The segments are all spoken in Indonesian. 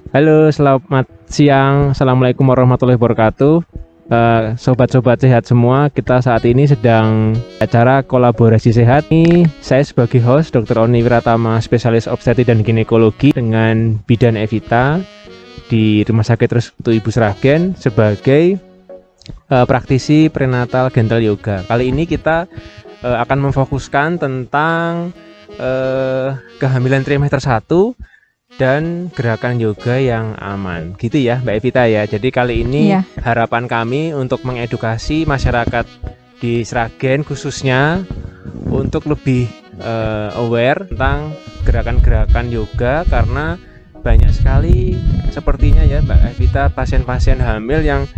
Halo, selamat siang. Assalamualaikum warahmatullahi wabarakatuh. Sobat-sobat sehat semua, kita saat ini sedang acara kolaborasi sehat. Ini saya sebagai host, Dr. Oni Wiratama, spesialis obstetri dan ginekologi dengan bidan Evita di Rumah Sakit Restu Ibu Sragen sebagai praktisi prenatal gentle yoga. Kali ini kita akan memfokuskan tentang kehamilan trimester 1 dan gerakan yoga yang aman, gitu ya Mbak Evita ya. Jadi kali ini harapan kami untuk mengedukasi masyarakat di Sragen khususnya untuk lebih aware tentang gerakan-gerakan yoga, karena banyak sekali sepertinya ya Mbak Evita pasien-pasien hamil yang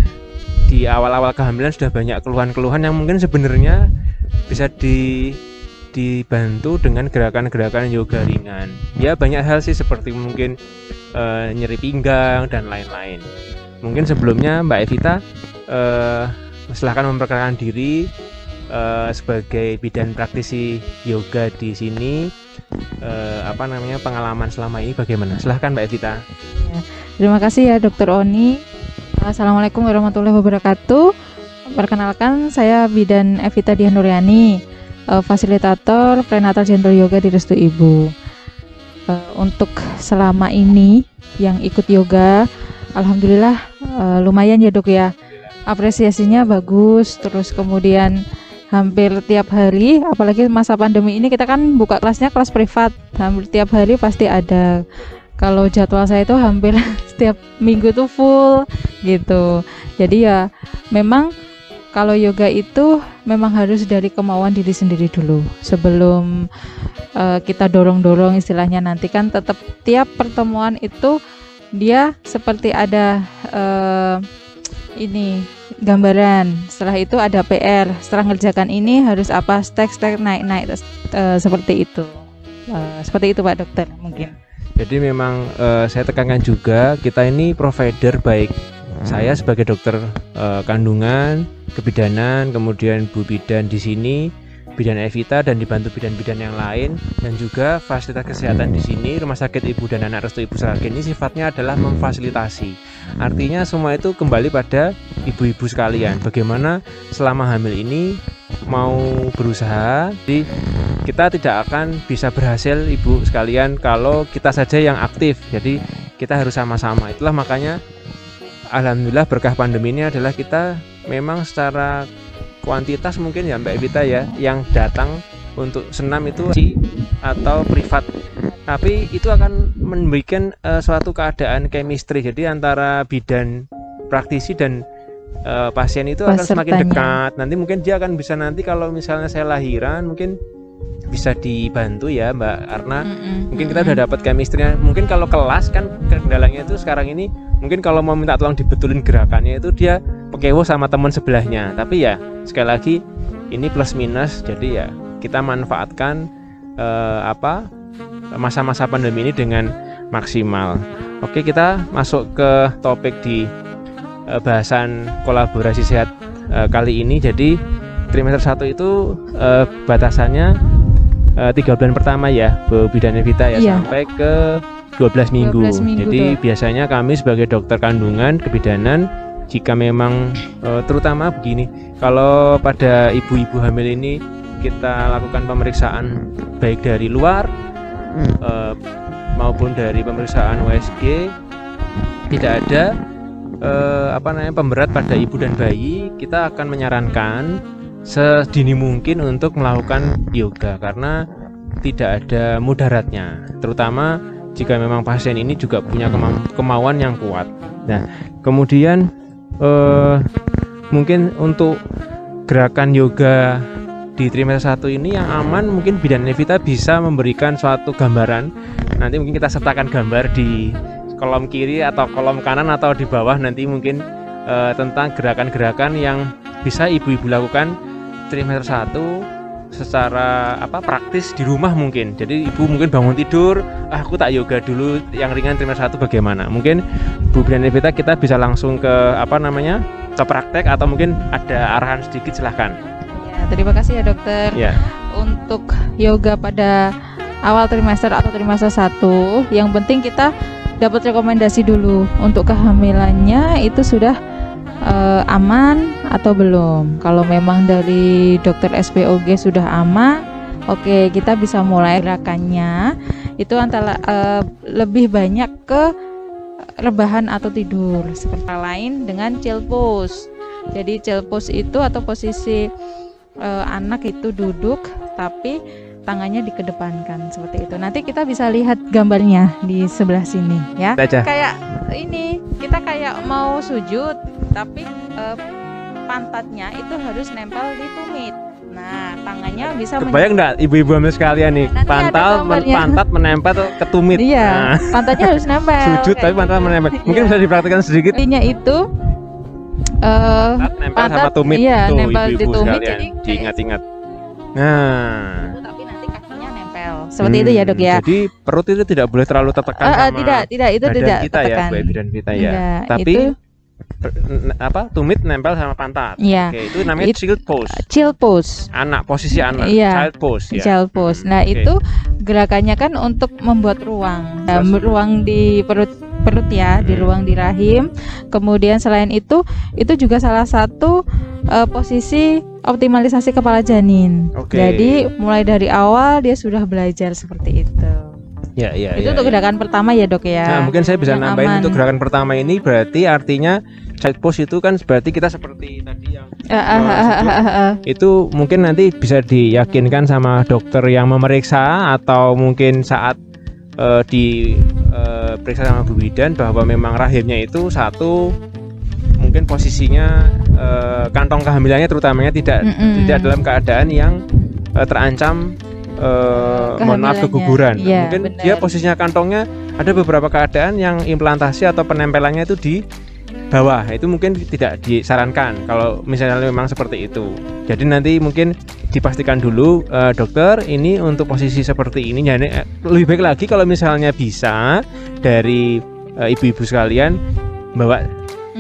di awal-awal kehamilan sudah banyak keluhan-keluhan yang mungkin sebenarnya bisa dibantu dengan gerakan-gerakan yoga ringan. Ya banyak hal sih, seperti mungkin nyeri pinggang dan lain-lain. Mungkin sebelumnya Mbak Evita silahkan memperkenalkan diri sebagai bidan praktisi yoga di sini. Pengalaman selama ini bagaimana? Silahkan Mbak Evita. Ya, terima kasih ya Dr. Oni. Assalamualaikum warahmatullahi wabarakatuh. Perkenalkan, saya bidan Evita Dian Nuryani, fasilitator prenatal gentle yoga di Restu Ibu. Untuk selama ini yang ikut yoga, alhamdulillah lumayan ya Dok ya. Apresiasinya bagus, terus kemudian hampir tiap hari, apalagi masa pandemi ini kita kan buka kelasnya kelas privat, hampir tiap hari pasti ada. Kalau jadwal saya itu hampir setiap minggu tuh full gitu. Jadi ya memang kalau yoga itu memang harus dari kemauan diri sendiri dulu. Sebelum kita dorong-dorong istilahnya, nanti kan tetap tiap pertemuan itu dia seperti ada gambaran. Setelah itu ada PR. Setelah ngerjakan ini harus apa, step naik seperti itu. Seperti itu Pak Dokter mungkin. Jadi memang saya tekankan juga, kita ini provider, baik saya sebagai dokter kandungan, kebidanan, kemudian Bu Bidan di sini, bidan Evita, dan dibantu bidan-bidan yang lain, dan juga fasilitas kesehatan di sini Rumah Sakit Ibu dan Anak Restu Ibu Sragen ini sifatnya adalah memfasilitasi. Artinya semua itu kembali pada ibu-ibu sekalian. Bagaimana selama hamil ini mau berusaha. Jadi kita tidak akan bisa berhasil ibu sekalian kalau kita saja yang aktif. Jadi kita harus sama-sama. Itulah makanya alhamdulillah berkah pandemi ini adalah kita memang secara kuantitas mungkin ya Mbak Evita ya, yang datang untuk senam itu atau privat, tapi itu akan memberikan suatu keadaan chemistry. Jadi antara bidan praktisi dan pasien itu akan semakin dekat. Nanti mungkin dia akan bisa, nanti kalau misalnya saya lahiran mungkin bisa dibantu ya Mbak, karena mungkin kita udah dapat chemistry-nya. Mungkin kalau kelas kan kendalanya itu sekarang ini, mungkin kalau mau minta tolong dibetulin gerakannya itu dia pekewo sama teman sebelahnya. Tapi ya sekali lagi ini plus minus, jadi ya kita manfaatkan masa-masa pandemi ini dengan maksimal. Oke, kita masuk ke topik di bahasan kolaborasi sehat kali ini. Jadi trimester 1 itu batasannya 3 bulan pertama ya Bu Bidan Evita ya, sampai ke 12 minggu. Jadi biasanya kami sebagai dokter kandungan kebidanan, jika memang terutama begini, kalau pada ibu-ibu hamil ini kita lakukan pemeriksaan baik dari luar maupun dari pemeriksaan USG, tidak ada pemberat pada ibu dan bayi, kita akan menyarankan sedini mungkin untuk melakukan yoga karena tidak ada mudaratnya, terutama jika memang pasien ini juga punya kemauan yang kuat. Nah, kemudian mungkin untuk gerakan yoga di trimester 1 ini yang aman, mungkin bidan Evita bisa memberikan suatu gambaran. Nanti mungkin kita sertakan gambar di kolom kiri atau kolom kanan atau di bawah nanti mungkin tentang gerakan-gerakan yang bisa ibu-ibu lakukan trimester 1 secara praktis di rumah mungkin. Jadi ibu mungkin bangun tidur, aku tak yoga dulu yang ringan trimester 1 bagaimana. Mungkin Bu Bidan Evita kita bisa langsung ke ke praktek, atau mungkin ada arahan sedikit, silahkan. Ya, terima kasih ya dokter. Ya. Untuk yoga pada awal trimester atau trimester 1, yang penting kita dapat rekomendasi dulu untuk kehamilannya itu sudah aman atau belum. Kalau memang dari dokter SPOG sudah aman, oke, kita bisa mulai gerakannya. Itu antara lebih banyak ke rebahan atau tidur, seperti lain dengan chill pose. Jadi chill pose itu atau posisi anak itu duduk tapi tangannya dikedepankan seperti itu. Nanti kita bisa lihat gambarnya di sebelah sini ya. Kayak ini, kita kayak mau sujud tapi pantatnya itu harus nempel di tumit. Nah, tangannya bisa kebayang enggak ibu-ibu hamil sekalian nih, pantat menempel ke tumit. Iya, nah, pantatnya harus nempel. Sujud tapi pantat menempel. Mungkin bisa dipraktikkan sedikit. Intinya itu nempel sama tumit, iya, tuh nempel ibu-ibu di tumit, sekalian, jadi diingat-ingat. Nah, tapi nanti kakinya nempel. Seperti itu ya, Dok ya. Jadi perut itu tidak boleh terlalu tertekan sama tidak itu tidak kita tertekan. ya, bidan kita ya. Enggak, tapi itu, tumit nempel sama pantat. Iya. Oke, itu namanya chill pose. Chill pose. Anak, posisi anak. Iya. Child pose ya. Child pose. Nah, itu gerakannya kan untuk membuat ruang. Ruang di perut ya, di ruang di rahim. Kemudian selain itu juga salah satu posisi optimalisasi kepala janin. Jadi mulai dari awal dia sudah belajar seperti itu. Ya, itu untuk gerakan pertama ya, Dok ya. Nah, mungkin saya bisa yang nambahin aman. untuk gerakan pertama ini berarti artinya child pose itu kan berarti kita seperti tadi yang itu mungkin nanti bisa diyakinkan sama dokter yang memeriksa atau mungkin saat diperiksa sama Bu Bidan bahwa memang rahimnya itu satu, mungkin posisinya kantong kehamilannya terutamanya tidak dalam keadaan yang terancam mohon maaf keguguran. Ya, mungkin bener. dia posisinya kantongnya ada beberapa keadaan yang implantasi atau penempelannya itu di bawah, itu mungkin tidak disarankan kalau misalnya memang seperti itu. Jadi nanti mungkin dipastikan dulu dokter ini untuk posisi seperti ini. Jadi lebih baik lagi kalau misalnya bisa dari ibu-ibu sekalian bawa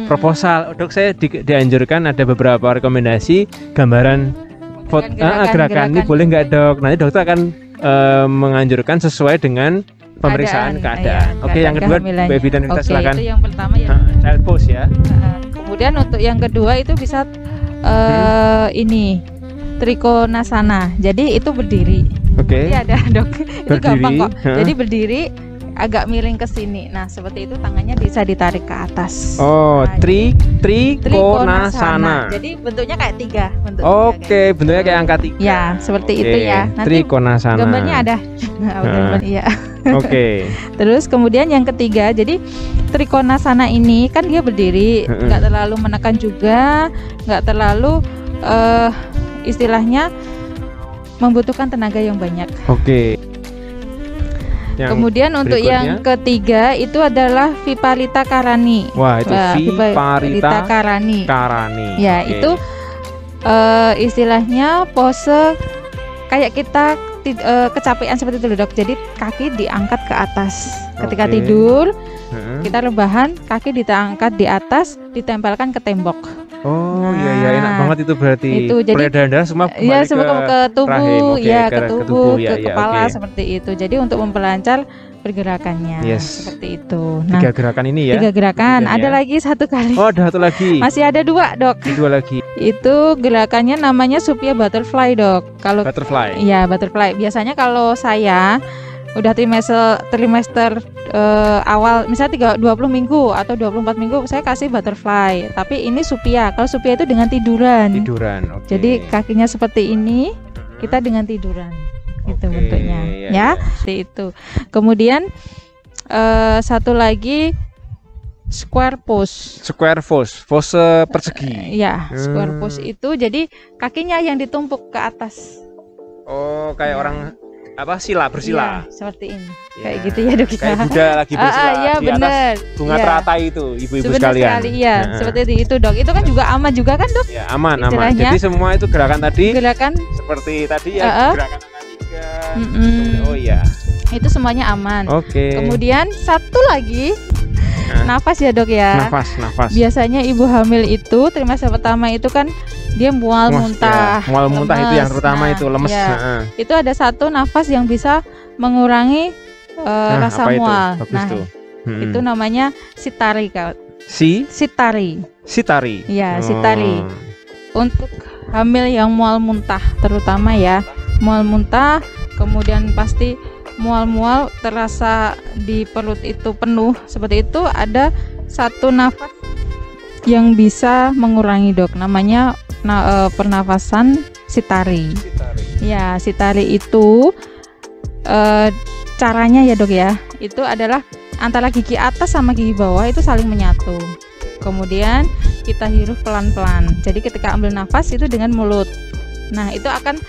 proposal. Dok, saya dianjurkan ada beberapa rekomendasi gambaran gerakan ini boleh nggak, Dok? Nanti dokter akan menganjurkan sesuai dengan pemeriksaan keadaan. Oke, yang kedua Mbak Bidan kita silakan. Itu yang pertama ya. Child pose ya. Kemudian untuk yang kedua itu bisa ini Trikonasana. Jadi itu berdiri. Jadi ada, Dok. Itu gampang kok. Jadi berdiri agak miring ke sini. Nah, seperti itu tangannya bisa ditarik ke atas. Oh, nah, Trikonasana. Jadi bentuknya kayak tiga. Oke, bentuknya kayak angka 3. Ya, seperti itu ya. Nanti Trikonasana. gambarnya ada. Iya. Oke. Terus kemudian yang ketiga, jadi Trikonasana ini kan dia berdiri, nggak terlalu menekan juga, nggak terlalu istilahnya membutuhkan tenaga yang banyak. Oke. Kemudian untuk yang ketiga itu adalah Viparita Karani. Wah, itu Viparita Karani. Ya, itu istilahnya pose kayak kita kecapean seperti itu, Dok. Jadi kaki diangkat ke atas. Ketika tidur, kita rebahan, kaki diangkat di atas, ditempelkan ke tembok. Oh, iya enak banget itu berarti. Itu jadi darah semua ya semua ke tubuh, rahim. Ke tubuh, ke kepala seperti itu. Jadi untuk memperlancar pergerakannya seperti itu. Nah, 3 gerakan ini ya. 3 gerakan. Ada lagi satu kali. Oh, ada satu lagi. Masih ada 2, Dok. 2 lagi. Itu gerakannya namanya Supia Butterfly, Dok. Kalau butterfly. Iya, butterfly. Biasanya kalau saya udah trimester awal misalnya 20 minggu atau 24 minggu saya kasih butterfly, tapi ini supia. Kalau supia itu dengan tiduran. Okay. Jadi kakinya seperti ini, kita dengan tiduran. Itu bentuknya ya. Seperti itu. Kemudian satu lagi square pose. Pose persegi. Square pose itu jadi kakinya yang ditumpuk ke atas. Oh, kayak orang bersila. Ya, seperti ini. Kayak gitu ya, Dok. Kayak Buddha lagi bersila ya, di bener. atas bunga teratai itu, ibu-ibu sekalian. Seperti itu, Dok. Itu kan juga aman juga kan, Dok? Ya, aman. Jadi semua itu gerakan seperti tadi ya, gerakan angka 3. Oh iya. Itu semuanya aman. Oke. Kemudian satu lagi nafas ya, Dok ya. Nafas. Biasanya ibu hamil itu trimester pertama itu kan dia mual muntah. Ya. Mual muntah itu yang terutama itu lemes. Ya. Itu ada satu nafas yang bisa mengurangi rasa mual. Itu namanya sitari, Kak. Sitari. Sitari. Ya, sitari. Untuk hamil yang mual muntah terutama ya. Mual muntah, kemudian pasti mual-mual terasa di perut itu penuh. Seperti itu ada satu nafas yang bisa mengurangi, Dok. Namanya pernafasan sitari. Ya, sitari itu caranya ya, Dok ya. Itu adalah antara gigi atas sama gigi bawah itu saling menyatu. Kemudian kita hirup pelan-pelan. Jadi ketika ambil nafas itu dengan mulut. Nah, itu akan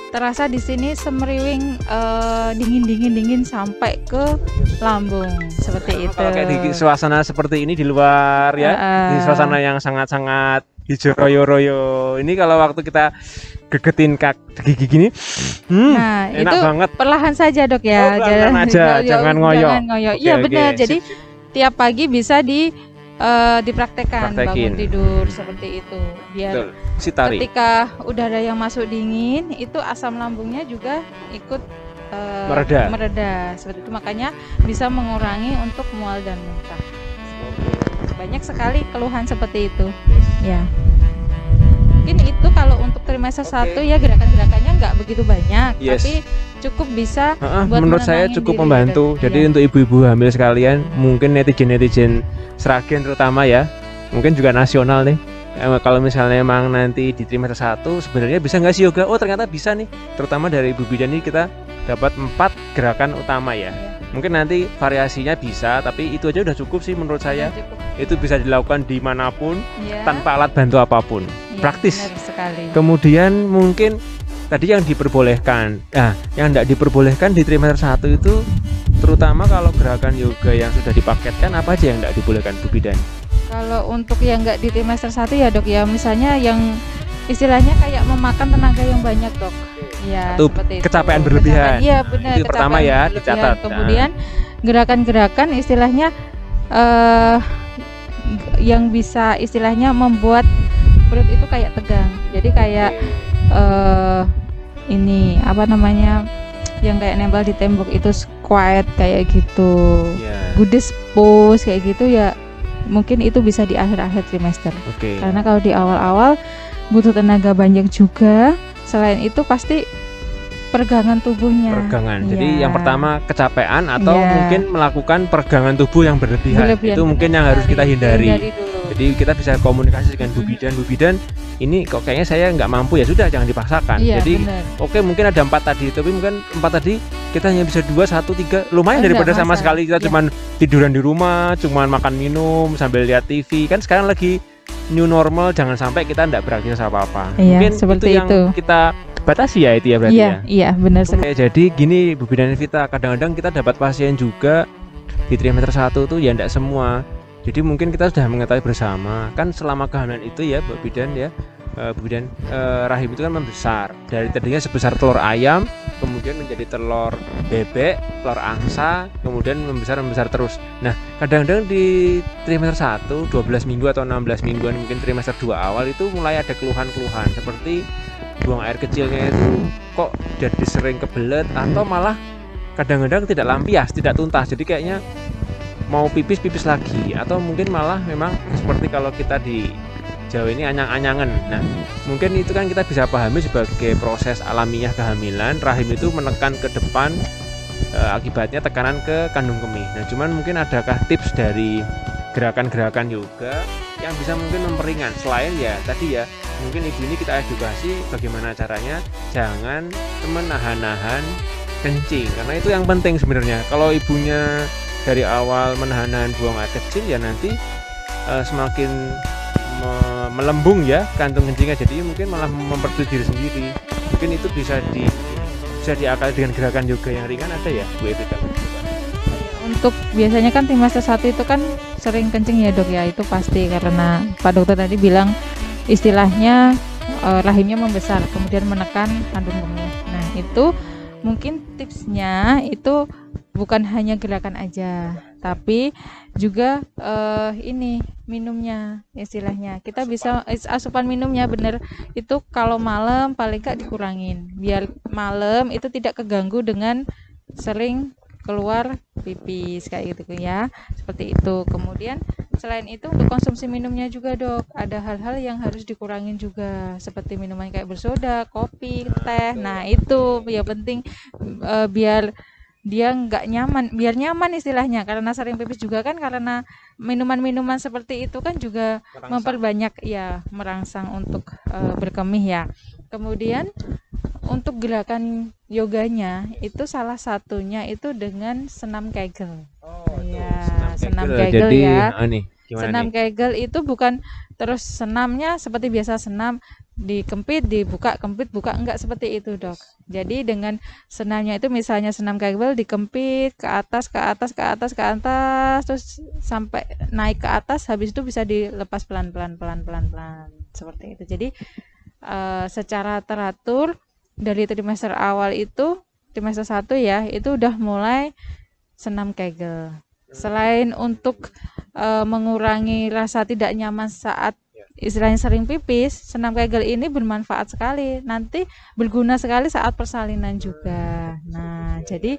terasa di sini semeriwing dingin sampai ke lambung seperti itu. Kalau kayak di suasana seperti ini di luar ya, di suasana yang sangat-sangat hijau royo-royo. Ini kalau waktu kita gegetin gigi gini, nah, enak itu banget. Perlahan saja, Dok ya. Perlahan aja, jangan ngoyo. Iya benar. Jadi tiap pagi bisa dipraktekkan bangun tidur seperti itu. Biar ketika udara yang masuk dingin, itu asam lambungnya juga ikut mereda. Seperti itu, makanya bisa mengurangi untuk mual dan muntah. Banyak sekali keluhan seperti itu. Ya. Mungkin itu kalau untuk trimester 1 ya, gerakan-gerakannya nggak begitu banyak, tapi cukup bisa buat menurut saya cukup membantu. Jadi untuk ibu-ibu hamil sekalian, mungkin netizen Sragen terutama ya, mungkin juga nasional nih. Kalau misalnya emang nanti di trimester 1 sebenarnya bisa nggak sih yoga? Oh ternyata bisa nih. Terutama dari ibu bidan ini kita dapat 4 gerakan utama ya. Mungkin nanti variasinya bisa, tapi itu aja udah cukup sih menurut saya. Itu bisa dilakukan dimanapun tanpa alat bantu apapun. Praktis sekali. Kemudian mungkin tadi yang diperbolehkan, yang tidak diperbolehkan di trimester 1 itu terutama kalau gerakan yoga yang sudah dipaketkan, apa aja yang tidak dibolehkan, Bu Bidan? Kalau untuk yang nggak di trimester 1 ya, Dok ya, misalnya yang istilahnya kayak memakan tenaga yang banyak, Dok. Ya, itu kecapean berlebihan. Iya benar. Itu pertama ya dicatat. Kemudian gerakan-gerakan istilahnya yang bisa istilahnya membuat perut itu kayak tegang. Jadi kayak ini apa namanya, yang kayak nempel di tembok itu squat kayak gitu. Goddess pose kayak gitu ya. Mungkin itu bisa di akhir-akhir trimester. Karena kalau di awal-awal butuh tenaga banyak juga. Selain itu pasti peregangan tubuhnya. Jadi yang pertama kecapean atau mungkin melakukan peregangan tubuh yang berlebihan. Itu mungkin yang harus kita hindari. Jadi kita bisa komunikasi dengan Bu Bidan, ini kok kayaknya saya nggak mampu, ya sudah jangan dipaksakan. Jadi oke, mungkin ada 4 tadi, tapi mungkin 4 tadi kita hanya bisa 2, 1, 3, lumayan daripada sama sekali kita cuman tiduran di rumah, cuman makan minum sambil lihat TV. Kan sekarang lagi new normal, jangan sampai kita nggak beraktivitas apa-apa. Mungkin seperti itu yang kita batasi ya, itu ya berarti ya. Iya benar sekali. Jadi gini Bu Bidan Evita, kadang-kadang kita dapat pasien juga di trimester 1 tuh ya enggak semua. Jadi mungkin kita sudah mengetahui bersama kan selama kehamilan itu ya Bu Bidan ya, Bu Bidan, rahim itu kan membesar dari tadinya sebesar telur ayam, kemudian menjadi telur bebek, telur angsa, kemudian membesar terus. Nah kadang-kadang di trimester 1 12 minggu atau 16 mingguan, mungkin trimester 2 awal itu mulai ada keluhan-keluhan seperti buang air kecilnya itu kok jadi sering kebelet, atau malah kadang-kadang tidak lampias, tidak tuntas, jadi kayaknya mau pipis lagi, atau mungkin malah memang seperti kalau kita di Jawa ini anyang-anyangan. Nah mungkin itu kan kita bisa pahami sebagai proses alamiah kehamilan, rahim itu menekan ke depan, akibatnya tekanan ke kandung kemih. Nah cuman mungkin adakah tips dari gerakan-gerakan yoga yang bisa mungkin memperingan, selain ya tadi ya, mungkin ibu ini kita edukasi bagaimana caranya jangan menahan-nahan kencing, karena itu yang penting sebenarnya. Kalau ibunya dari awal menahan-nahan buang air kecil ya nanti semakin melembung ya kantung kencingnya, jadi mungkin malah mempersulit diri sendiri. Mungkin itu bisa diakali dengan gerakan yoga yang ringan, ada ya Bu Evita? Untuk biasanya kan trimester 1 itu kan sering kencing ya, Dok ya, itu pasti karena Pak Dokter tadi bilang istilahnya rahimnya membesar kemudian menekan kandung kemih. Nah itu mungkin tipsnya itu bukan hanya gerakan aja, tapi juga ini minumnya, istilahnya kita bisa asupan minumnya bener itu kalau malam paling gak dikurangin, biar malam itu tidak keganggu dengan sering keluar pipis kayak gitu ya, seperti itu. Kemudian selain itu untuk konsumsi minumnya juga dok, ada hal-hal yang harus dikurangin juga seperti minuman kayak bersoda, kopi, teh. Nah itu ya penting biar dia nggak nyaman, biar nyaman istilahnya, karena sering pipis juga kan, karena minuman-minuman seperti itu kan juga memperbanyak ya, merangsang untuk berkemih ya. Kemudian untuk gerakan yoganya itu salah satunya itu dengan senam Kegel. Ya, senam Kegel Jadi, ya. nih, gimana Senam nih? Kegel itu bukan terus senamnya seperti biasa senam, dikempit, dibuka, kempit, buka, enggak seperti itu dok. Jadi dengan senamnya itu misalnya senam Kegel dikempit ke atas, ke atas, ke atas, ke atas, terus sampai naik ke atas, habis itu bisa dilepas pelan-pelan, pelan-pelan, seperti itu. Jadi secara teratur dari trimester awal itu, trimester 1 ya, itu udah mulai senam Kegel. Selain untuk mengurangi rasa tidak nyaman saat istilahnya sering pipis, senam Kegel ini bermanfaat sekali, nanti berguna sekali saat persalinan juga. Nah, jadi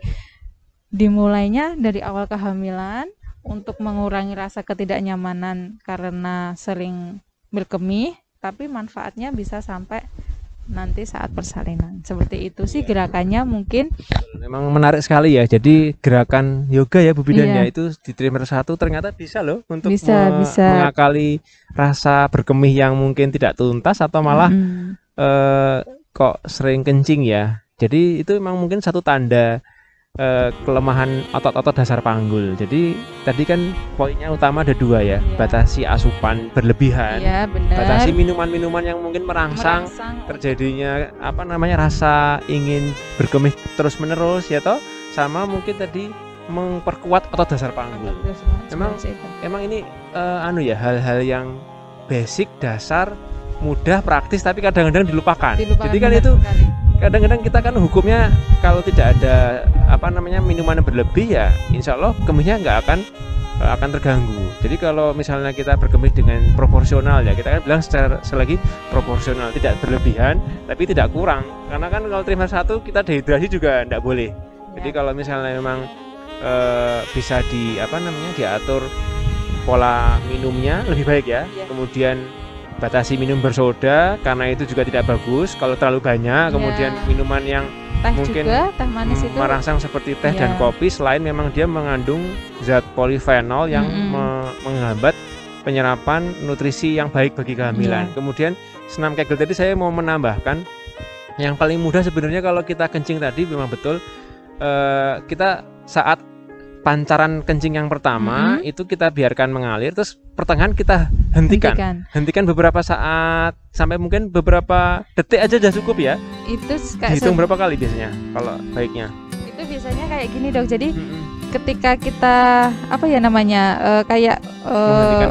dimulainya dari awal kehamilan untuk mengurangi rasa ketidaknyamanan karena sering berkemih, tapi manfaatnya bisa sampai nanti saat persalinan. Seperti itu sih gerakannya mungkin. Memang menarik sekali ya. Jadi gerakan yoga ya Bu Bidan ya, Iya. itu di trimester 1 ternyata bisa loh untuk Bisa. mengakali rasa berkemih yang mungkin tidak tuntas atau malah kok sering kencing ya. Jadi itu memang mungkin satu tanda kelemahan otot-otot dasar panggul. Jadi tadi kan poinnya utama ada 2 ya, Iya. batasi asupan berlebihan, Iya, benar. batasi minuman-minuman yang mungkin merangsang terjadinya rasa ingin berkemih terus menerus ya toh, sama mungkin tadi memperkuat otot dasar panggul. Emang ini hal-hal yang basic, dasar, mudah, praktis, tapi kadang-kadang dilupakan. Jadi kan itu kadang-kadang kita kan hukumnya kalau tidak ada minuman yang berlebih ya insya Allah kemihnya nggak akan terganggu. Jadi kalau misalnya kita berkemih dengan proporsional ya, kita kan bilang selagi proporsional, tidak berlebihan tapi tidak kurang, karena kan kalau trimester 1 kita dehidrasi juga tidak boleh. Jadi kalau misalnya memang bisa diatur pola minumnya lebih baik ya. Kemudian batasi minum bersoda karena itu juga tidak bagus kalau terlalu banyak. Kemudian minuman yang teh mungkin juga, teh manis itu merangsang seperti teh dan kopi, selain memang dia mengandung zat polifenol yang menghambat penyerapan nutrisi yang baik bagi kehamilan. Kemudian senam Kegel tadi saya mau menambahkan yang paling mudah sebenarnya kalau kita kencing tadi memang betul, kita saat pancaran kencing yang pertama itu kita biarkan mengalir, terus pertengahan kita hentikan beberapa saat sampai mungkin beberapa detik aja sudah cukup ya. Itu dihitung berapa kali biasanya kalau baiknya? Itu biasanya kayak gini dok. Jadi ketika kita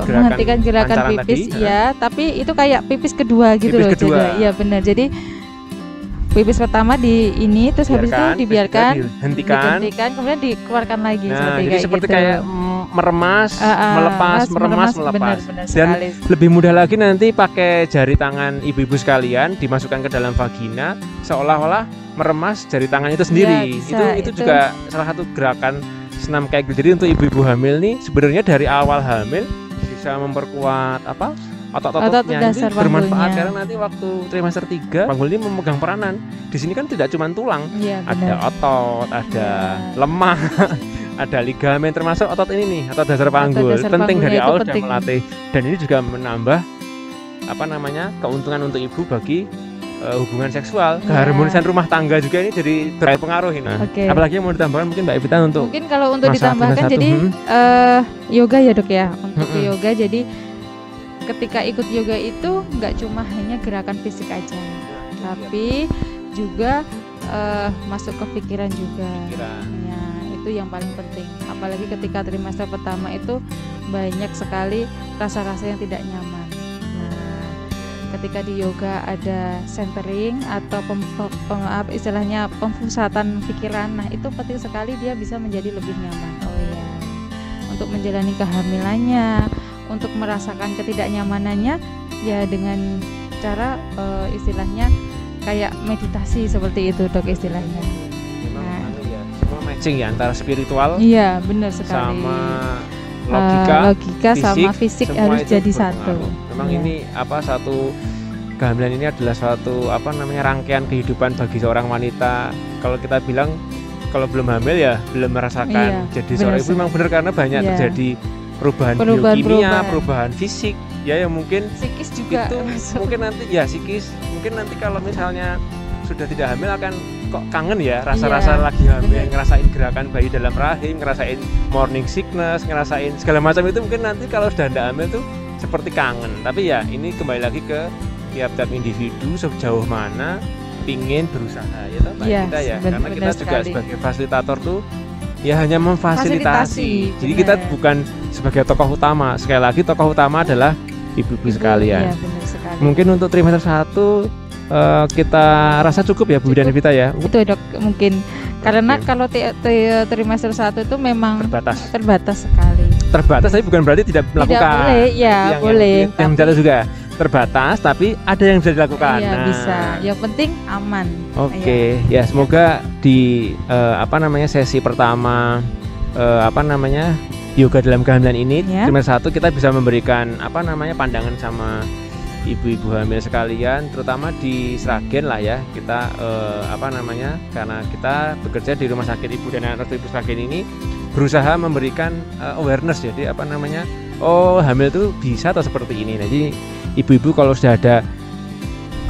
menghentikan gerakan pipis tadi, ya, tapi itu kayak pipis kedua gitu pipis loh. Kedua. Jadi ya benar. Jadi pipis pertama di ini, terus habis itu dibiarkan, dihentikan, kemudian dikeluarkan lagi. Nah, jadi seperti gitu. Kayak meremas, melepas. Benar Dan sekali. lebih mudah lagi nanti pakai jari tangan ibu-ibu sekalian dimasukkan ke dalam vagina, seolah-olah meremas jari tangan itu sendiri. Ya, itu juga salah satu gerakan senam Kegel. Jadi untuk ibu-ibu hamil nih sebenarnya dari awal hamil bisa memperkuat otot-ototnya ini bermanfaat, karena nanti waktu trimester 3 panggul ini memegang peranan. Di sini kan tidak cuma tulang, ada otot, ada lemak, ada ligamen, termasuk otot ini nih, otot dasar panggul. Penting dari awal sudah melatih, dan ini juga menambah keuntungan untuk ibu bagi hubungan seksual, keharmonisan rumah tangga juga ini jadi berpengaruh ini. Apalagi yang mau ditambahkan mungkin Mbak Evita untuk mungkin kalau untuk ditambahkan jadi yoga ya dok ya, untuk yoga. Jadi ketika ikut yoga itu nggak cuma hanya gerakan fisik aja, tapi juga masuk ke pikiran juga. Ya, itu yang paling penting. Apalagi ketika trimester pertama itu banyak sekali rasa-rasa yang tidak nyaman. Nah, ketika di yoga ada centering atau istilahnya pemusatan pikiran, nah itu penting sekali, dia bisa menjadi lebih nyaman. Untuk menjalani kehamilannya, untuk merasakan ketidaknyamanannya ya dengan cara istilahnya kayak meditasi seperti itu dok istilahnya. Semua matching ya antara spiritual Iya, benar sekali. sama logika, sama fisik semua harus itu jadi satu. berpengaruh. Memang Iya. ini satu kehamilan ini adalah suatu rangkaian kehidupan bagi seorang wanita. Kalau kita bilang kalau belum hamil ya belum merasakan jadi seorang ibu, memang benar karena banyak terjadi perubahan biokimia, perubahan fisik ya, yang mungkin psikis juga itu masuk. mungkin nanti ya psikis, mungkin nanti kalau misalnya sudah tidak hamil akan kok kangen ya rasa-rasa lagi hamil, ngerasain gerakan bayi dalam rahim, ngerasain morning sickness, ngerasain segala macam itu, mungkin nanti kalau sudah tidak hamil tuh seperti kangen. Tapi ya ini kembali lagi ke tiap-tiap individu sejauh mana pingin berusaha ya toh, kita ya, karena kita juga sebagai fasilitator tuh ya hanya memfasilitasi. Jadi kita bukan sebagai tokoh utama. Sekali lagi tokoh utama adalah ibu-ibu sekalian. Ya, benar sekali. Mungkin untuk trimester 1 kita rasa cukup ya Bu dan Evita ya. Itu Dok, mungkin karena kalau trimester 1 itu memang terbatas sekali. Terbatas tapi bukan berarti tidak melakukan. Tidak boleh, ya boleh. Yang jatuh juga terbatas tapi ada yang bisa dilakukan. Iya, bisa. Yang penting aman. Oke, ya semoga di sesi pertama yoga dalam kehamilan ini trimester 1 kita bisa memberikan pandangan sama ibu-ibu hamil sekalian, terutama di Sragen lah ya. Kita karena kita bekerja di Rumah Sakit Ibu dan Anak Ibu Sragen ini berusaha memberikan awareness, jadi hamil itu bisa atau seperti ini. Nah, jadi ibu-ibu kalau sudah ada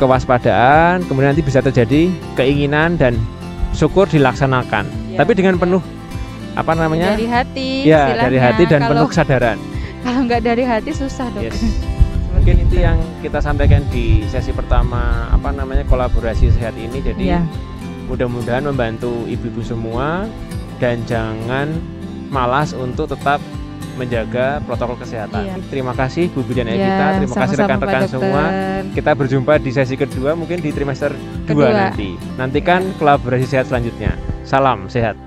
kewaspadaan, kemudian nanti bisa terjadi keinginan dan syukur dilaksanakan, tapi dengan penuh dari hati, dari hati dan penuh kesadaran. Kalau nggak dari hati susah Dok. Yes. Mungkin itu yang kita sampaikan di sesi pertama kolaborasi sehat ini. Jadi mudah-mudahan membantu ibu-ibu semua dan jangan malas untuk tetap menjaga protokol kesehatan. Terima kasih Bu Bidan Evita, terima kasih rekan-rekan semua. Kita berjumpa di sesi kedua mungkin di trimester 2 nanti. Nantikan kolaborasi sehat selanjutnya. Salam sehat.